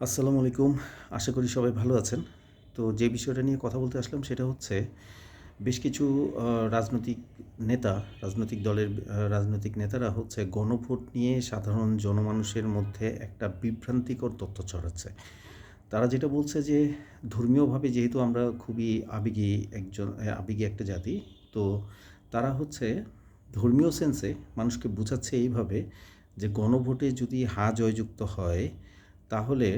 আসসালামু আলাইকুম। আশা করি সবাই ভালো আছেন। তো যে বিষয়টা নিয়ে কথা বলতে আসলাম সেটা হচ্ছে বেশ কিছু রাজনৈতিক নেতা, রাজনৈতিক দলের রাজনৈতিক নেতারা হচ্ছে গণভোট নিয়ে সাধারণ জনমানুষের মধ্যে একটা বিভ্রান্তিকর তথ্য ছড়াচ্ছে। তারা যেটা বলছে যে ধর্মীয়ভাবে যেহেতু আমরা খুবই আবেগী একটা জাতি, তো তারা হচ্ছে ধর্মীয় সেন্সে মানুষকে বোঝাচ্ছে এইভাবে যে গণভোটে যদি হা জয়যুক্ত হয় তাহলে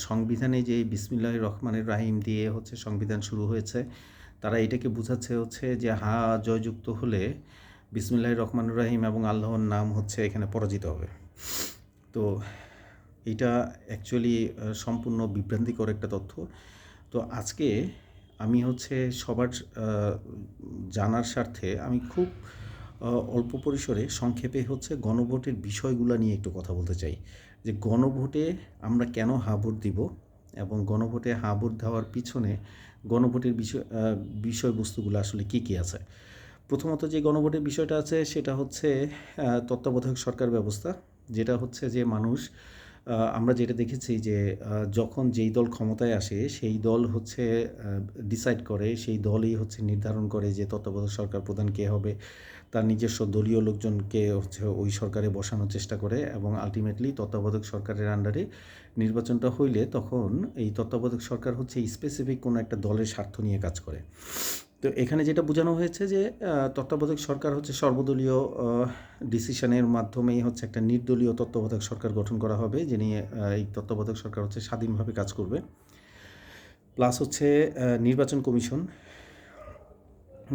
সংবিধানে যে বিসমিল্লাহির রহমানির রাহিম দিয়ে হচ্ছে সংবিধান শুরু হয়েছে, তারা এটাকে বোঝাচ্ছে হচ্ছে যে হা জয়যুক্ত হলে বিসমিল্লাহির রহমানির রাহিম এবং আল্লাহর নাম হচ্ছে এখানে পরাজিত হবে। তো এটা অ্যাকচুয়ালি সম্পূর্ণ বিভ্রান্তিকর একটা তথ্য। তো আজকে আমি হচ্ছে সবার জানার স্বার্থে আমি খুব অল্প পরিসরে সংক্ষেপে হচ্ছে গণভোটের বিষয়গুলো নিয়ে একটু কথা বলতে চাই। যে গণভোটে আমরা কেন হা ভোট দিব এবং গণভোটে হা ভোট দেওয়ার পিছনে গণভোটের বিষয়বস্তুগুলো আসলে কী কী আছে। প্রথমত যে গণভোটের বিষয়টা আছে সেটা হচ্ছে তত্ত্বাবধায়ক সরকার ব্যবস্থা, যেটা হচ্ছে যে মানুষ আমরা যেটা দেখেছি যে যখন যেই দল ক্ষমতায় আসে সেই দল হচ্ছে ডিসাইড করে, সেই দলই হচ্ছে নির্ধারণ করে যে তত্ত্বাবধায়ক সরকার প্রধান কে হবে। তার নিজস্ব দলীয় লোকজনকে হচ্ছে ওই সরকারে বসানোর চেষ্টা করে এবং আলটিমেটলি তত্ত্বাবধায়ক সরকারের আন্ডারে নির্বাচনটা হইলে তখন এই তত্ত্বাবধায়ক সরকার হচ্ছে স্পেসিফিক কোনো একটা দলের স্বার্থ নিয়ে কাজ করে। তো এখানে যেটা বোঝানো হয়েছে যে তত্ত্বাবধায়ক সরকার হচ্ছে সর্বদলীয় ডিসিশনের মাধ্যমেই হচ্ছে একটা নির্দলীয় তত্ত্বাবধায়ক সরকার গঠন করা হবে, যিনি এই তত্ত্বাবধায়ক সরকার হচ্ছে স্বাধীনভাবে কাজ করবে। প্লাস হচ্ছে নির্বাচন কমিশন,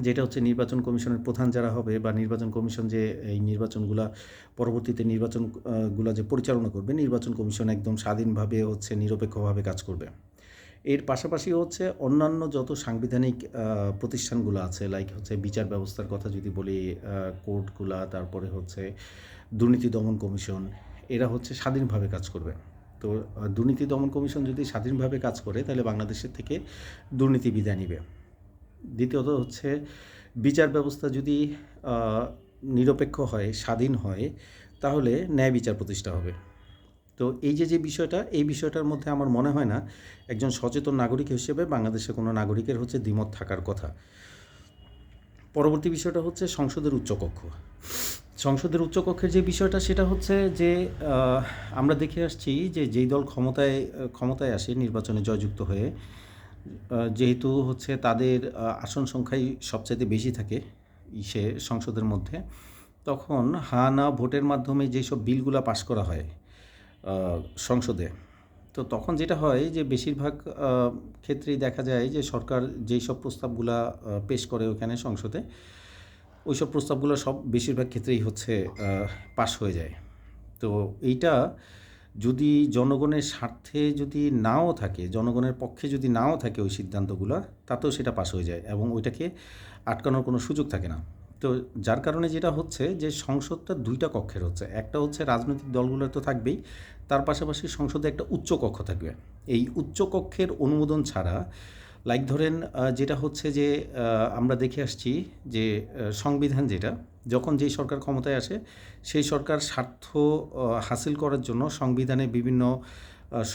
যেটা হচ্ছে নির্বাচন কমিশনের প্রধান যারা হবে বা নির্বাচন কমিশন যে এই নির্বাচনগুলা পরবর্তীতে গুলা যে পরিচালনা করবে, নির্বাচন কমিশন একদম স্বাধীনভাবে হচ্ছে নিরপেক্ষভাবে কাজ করবে। এর পাশাপাশি হচ্ছে অন্যান্য যত সাংবিধানিক প্রতিষ্ঠানগুলো আছে, লাইক হচ্ছে বিচার ব্যবস্থার কথা যদি বলি, কোর্টগুলা, তারপরে হচ্ছে দুর্নীতি দমন কমিশন, এরা হচ্ছে স্বাধীনভাবে কাজ করবে। তো দুর্নীতি দমন কমিশন যদি স্বাধীনভাবে কাজ করে তাহলে বাংলাদেশের থেকে দুর্নীতি বিদায় নিবে। দ্বিতীয়ত হচ্ছে বিচার ব্যবস্থা যদি নিরপেক্ষ হয়, স্বাধীন হয়, তাহলে ন্যায় বিচার প্রতিষ্ঠা হবে। তো এই যে বিষয়টা, এই বিষয়টার মধ্যে আমার মনে হয় না একজন সচেতন নাগরিক হিসেবে বাংলাদেশের কোনো নাগরিকের হচ্ছে দ্বিমত থাকার কথা। পরবর্তী বিষয়টা হচ্ছে সংসদের উচ্চকক্ষ। সংসদের উচ্চকক্ষের যে বিষয়টা সেটা হচ্ছে যে আমরা দেখে আসছি যে যেই দল ক্ষমতায় আসে নির্বাচনে জয়যুক্ত হয়ে, যেহেতু হচ্ছে তাদের আসন সংখ্যাই সবচাইতে বেশি থাকে সংসদের মধ্যে, তখন হা না ভোটের মাধ্যমে যেসব বিলগুলা পাস করা হয় সংসদে, তো তখন যেটা হয় যে বেশিরভাগ ক্ষেত্রেই দেখা যায় যে সরকার যেই সব প্রস্তাবগুলা পেশ করে ওখানে সংসদে, ওই সব প্রস্তাবগুলো সব বেশিরভাগ ক্ষেত্রেই হচ্ছে পাস হয়ে যায়। তো এইটা যদি জনগণের স্বার্থে যদি নাও থাকে, জনগণের পক্ষে যদি নাও থাকে ওই সিদ্ধান্তগুলো, তাতেও সেটা পাস হয়ে যায় এবং ওইটাকে আটকানোর কোনো সুযোগ থাকে না। তো যার কারণে যেটা হচ্ছে যে সংসদটা দুইটা কক্ষের হচ্ছে, একটা হচ্ছে রাজনৈতিক দলগুলো তো থাকবেই, তার পাশাপাশি সংসদে একটা উচ্চ কক্ষ থাকবে। এই উচ্চ কক্ষের অনুমোদন ছাড়া, লাইক ধরেন যেটা হচ্ছে যে আমরা দেখে আসছি যে সংবিধান যেটা, যখন যেই সরকার ক্ষমতায় আসে সেই সরকার স্বার্থ হাসিল করার জন্য সংবিধানে বিভিন্ন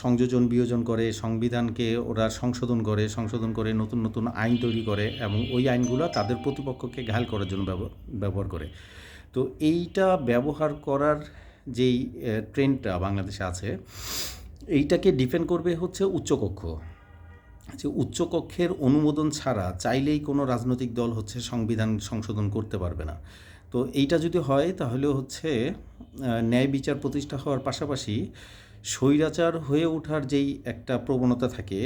সংযোজন বিয়োজন করে, সংবিধানকে ওরা সংশোধন করে নতুন নতুন আইন তৈরি করে এবং ওই আইনগুলো তাদের প্রতিপক্ষকে ঘায়াল করার জন্য ব্যবহার করে। তো এইটা ব্যবহার করার যেই ট্রেন্ডটা বাংলাদেশে আছে, এইটাকে ডিফেন্ড করবে হচ্ছে উচ্চকক্ষ। যে উচ্চকক্ষের অনুমোদন ছাড়া চাইলেই কোনো রাজনৈতিক দল হচ্ছে সংবিধান সংশোধন করতে পারবে না। তো এইটা যদি হয় তাহলে হচ্ছে ন্যায় বিচার প্রতিষ্ঠা হওয়ার পাশাপাশি স্বৈরাচার হয়ে ওঠার যেই একটা প্রবণতা থাকে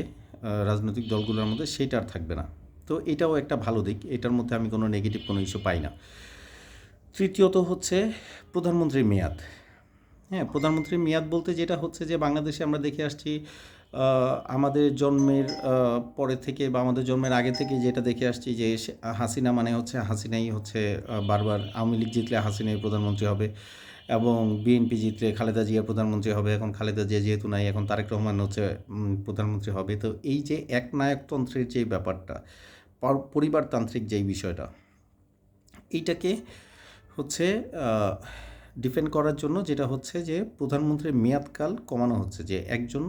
রাজনৈতিক দলগুলোর মধ্যে, সেইটা আর থাকবে না। তো এটাও একটা ভালো দিক, এটার মধ্যে আমি কোনো নেগেটিভ কোনো ইস্যু পাই না। তৃতীয়ত হচ্ছে প্রধানমন্ত্রীর মেয়াদ। হ্যাঁ, প্রধানমন্ত্রীর মেয়াদ বলতে যেটা হচ্ছে যে বাংলাদেশে আমরা দেখে আসছি আমাদের জন্মের পরে থেকে বা আমাদের জন্মের আগে থেকে যেটা দেখে আসছি যে হাসিনা মানে হচ্ছে হাসিনাই হচ্ছে বারবার, আওয়ামী লীগ জিতলে হাসিনাই প্রধানমন্ত্রী হবে এবং বিএনপি জিতলে খালেদা জিয়া প্রধানমন্ত্রী হবে। এখন খালেদা জিয়া যেহেতু নাই, এখন তারেক রহমান হচ্ছে প্রধানমন্ত্রী হবে। তো এই যে একনায়কতন্ত্রের যে ব্যাপারটা, পরিবারতান্ত্রিক যেই বিষয়টা, এইটাকে হচ্ছে ডিফেন্ড করার জন্য যেটা হচ্ছে যে প্রধানমন্ত্রীর মেয়াদকাল কমানো হচ্ছে, যে একজন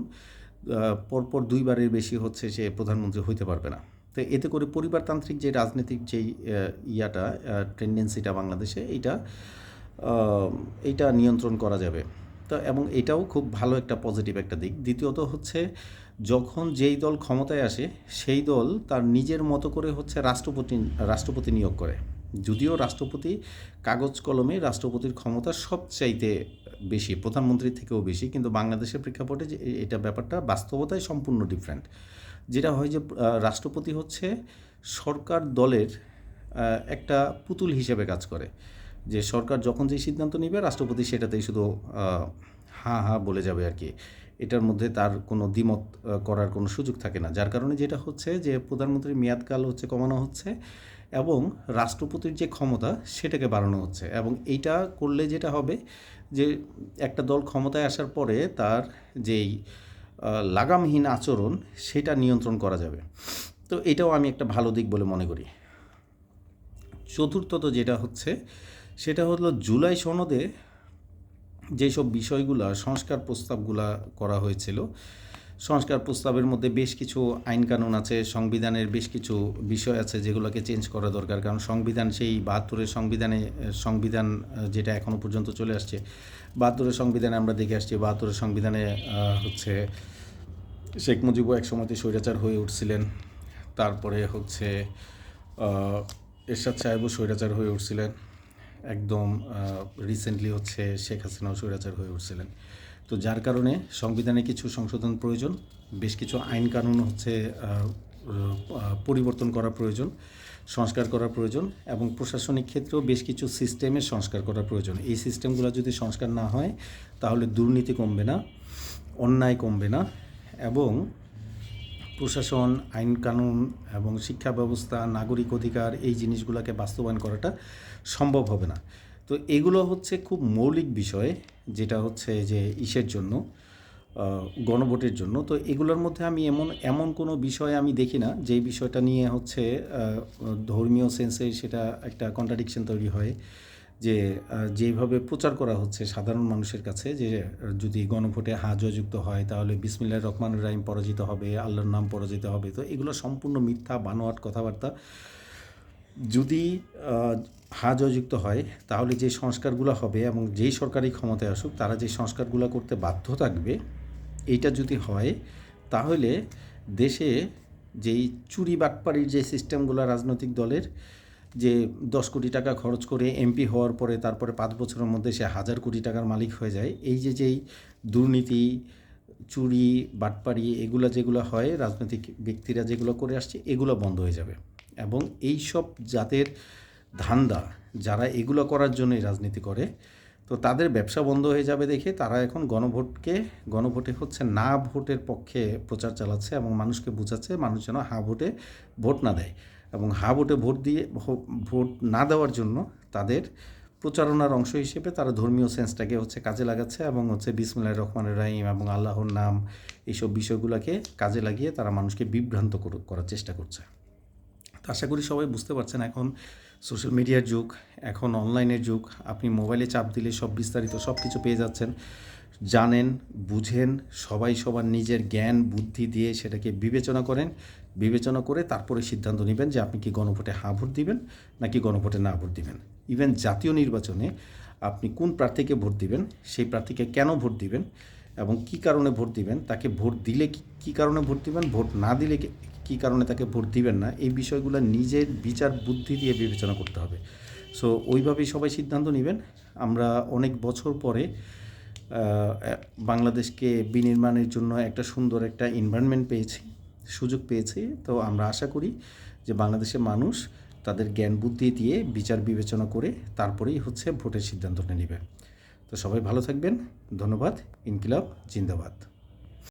পরপর 2 বারের বেশি হচ্ছে সে প্রধানমন্ত্রী হইতে পারবে না। তো এতে করে পরিবারতান্ত্রিক যে রাজনৈতিক যেই টেন্ডেন্সিটা বাংলাদেশে এইটা নিয়ন্ত্রণ করা যাবে। তো এবং এটাও খুব ভালো একটা পজিটিভ একটা দিক। দ্বিতীয়ত হচ্ছে যখন যেই দল ক্ষমতায় আসে সেই দল তার নিজের মতো করে হচ্ছে রাষ্ট্রপতি নিয়োগ করে। যদিও রাষ্ট্রপতি কাগজ কলমে রাষ্ট্রপতির ক্ষমতা সবচাইতে বেশি, প্রধানমন্ত্রীর থেকেও বেশি, কিন্তু বাংলাদেশের প্রেক্ষাপটে যে এটা ব্যাপারটা বাস্তবতায় সম্পূর্ণ ডিফারেন্ট। যেটা হয় যে রাষ্ট্রপতি হচ্ছে সরকার দলের একটা পুতুল হিসেবে কাজ করে, যে সরকার যখন যেই সিদ্ধান্ত নেবে রাষ্ট্রপতি সেটাতেই শুধু হ্যাঁ হ্যাঁ বলে যাবে আর কি। এটার মধ্যে তার কোনো দ্বিমত করার কোনো সুযোগ থাকে না, যার কারণে যেটা হচ্ছে যে প্রধানমন্ত্রীর মেয়াদকাল হচ্ছে কমানো হচ্ছে এবং রাষ্ট্রপতির যে ক্ষমতা সেটাকে বাড়ানো হচ্ছে। এবং এইটা করলে যেটা হবে যে একটা দল ক্ষমতায় আসার পরে তার যেই লাগামহীন আচরণ সেটা নিয়ন্ত্রণ করা যাবে। তো এটাও আমি একটা ভালো দিক বলে মনে করি। চতুর্থত যেটা হচ্ছে সেটা হলো জুলাই সনদে যেসব বিষয়গুলা সংস্কার প্রস্তাবগুলা করা হয়েছিল, সংস্কার প্রস্তাবের মধ্যে বেশ কিছু আইনকানুন আছে, সংবিধানের বেশ কিছু বিষয় আছে যেগুলোকে চেঞ্জ করা দরকার। কারণ সংবিধান সেই 72-এর সংবিধান যেটা এখনও পর্যন্ত চলে আসছে, 72-এর সংবিধানে আমরা দেখে আসছি, 72-এর সংবিধানে হচ্ছে শেখ মুজিবও এক সময়তে স্বৈরাচার হয়ে উঠছিলেন। তারপরে হচ্ছে এরশাদ সাহেবও স্বৈরাচার হয়ে উঠছিলেন। একদম রিসেন্টলি হচ্ছে শেখ হাসিনাও স্বৈরাচার হয়ে উঠছিলেন। তো যার কারণে সংবিধানে কিছু সংশোধন প্রয়োজন, বেশ কিছু আইন কানুন হচ্ছে পরিবর্তন করা প্রয়োজন, সংস্কার করা প্রয়োজন, এবং প্রশাসনিক ক্ষেত্রেও বেশ কিছু সিস্টেমের সংস্কার করা প্রয়োজন। এই সিস্টেমগুলো যদি সংস্কার না হয় তাহলে দুর্নীতি কমবে না, অন্যায় কমবে না, এবং প্রশাসন, আইন কানুন এবং শিক্ষা ব্যবস্থা, নাগরিক অধিকার এই জিনিসগুলোকে বাস্তবায়ন করাটা সম্ভব হবে না। তো এগুলো হচ্ছে খুব মৌলিক বিষয়, যেটা হচ্ছে যে ইসের জন্য, গণভোটের জন্য। তো এগুলোর মধ্যে আমি এমন কোনো বিষয় আমি দেখি না যেই বিষয়টা নিয়ে হচ্ছে ধর্মীয় সেন্সে সেটা একটা কন্ট্রাডিকশন তৈরি হয়, যে যেইভাবে প্রচার করা হচ্ছে সাধারণ মানুষের কাছে যে যদি গণভোটে হ্যাঁ জয়যুক্ত হয় তাহলে বিসমিল্লাহির রহমানির রহিম পরাজিত হবে, আল্লাহর নাম পরাজিত হবে। তো এগুলো সম্পূর্ণ মিথ্যা বানোয়াট কথাবার্তা। যদি হ্যাঁ জয়যুক্ত হয় তাহলে যে সংস্কারগুলো হবে এবং যেই সরকারি ক্ষমতায় আসুক তারা যে সংস্কারগুলো করতে বাধ্য থাকবে, এইটা যদি হয় তাহলে দেশে যেই চুরি বাটপাড়ির যে সিস্টেমগুলো রাজনৈতিক দলের, যে 10 কোটি টাকা খরচ করে এমপি হওয়ার পরে তারপরে 5 বছরের মধ্যে সে 1000 কোটি টাকার মালিক হয়ে যায়, এই যেই দুর্নীতি, চুরি, বাটপাড়ি এগুলো যেগুলো হয় রাজনৈতিক ব্যক্তিরা যেগুলো করে আসছে, এগুলো বন্ধ হয়ে যাবে। এবং এই সব জাতের ধান্দা যারা এগুলো করার জন্যই রাজনীতি করে, তো তাদের ব্যবসা বন্ধ হয়ে যাবে দেখে তারা এখন গণভোটে হচ্ছে না ভোটের পক্ষে প্রচার চালাচ্ছে এবং মানুষকে বোঝাচ্ছে মানুষ যেন হা ভোটে ভোট না দেয়। এবং হা ভোটে ভোট না দেওয়ার জন্য তাদের প্রচারণার অংশ হিসেবে তারা ধর্মীয় সেন্সটাকে হচ্ছে কাজে লাগাচ্ছে এবং হচ্ছে বিসমিল্লাহির রহমানির রহিম এবং আল্লাহর নাম এইসব বিষয়গুলোকে কাজে লাগিয়ে তারা মানুষকে বিভ্রান্ত করার চেষ্টা করছে। তো আশা করি সবাই বুঝতে পারছেন এখন সোশ্যাল মিডিয়ার যুগ, এখন অনলাইনের যুগ। আপনি মোবাইলে চাপ দিলে সব বিস্তারিত সব কিছু পেয়ে যাচ্ছেন, জানেন, বুঝেন, সবাই সবার নিজের জ্ঞান বুদ্ধি দিয়ে সেটাকে বিবেচনা করে তারপরে সিদ্ধান্ত নেবেন যে আপনি কি গণভোটে হ্যাঁ ভোট দিবেন নাকি গণভোটে না ভোট দিবেন। ইভেন জাতীয় নির্বাচনে আপনি কোন প্রার্থীকে ভোট দিবেন, সেই প্রার্থীকে কেন ভোট দিবেন এবং কী কারণে ভোট দিবেন, তাকে ভোট দিলে কী কারণে ভোট দিবেন, ভোট না দিলে কী কারণে তাকে ভোট দিবেন না, এই বিষয়গুলো নিজের বিচার বুদ্ধি দিয়ে বিবেচনা করতে হবে। সো ওইভাবেই সবাই সিদ্ধান্ত নেবেন। আমরা অনেক বছর পরে বাংলাদেশকে বিনির্মাণের জন্য একটা সুন্দর একটা এনভায়রনমেন্ট সুযোগ পেয়েছি। তো আমরা আশা করি যে বাংলাদেশের মানুষ তাদের জ্ঞান বুদ্ধি দিয়ে বিচার বিবেচনা করে তারপরেই হচ্ছে ভোটের সিদ্ধান্তটা নেবে। তো সবাই ভালো থাকবেন। ধন্যবাদ। ইনকিলাব জিন্দাবাদ।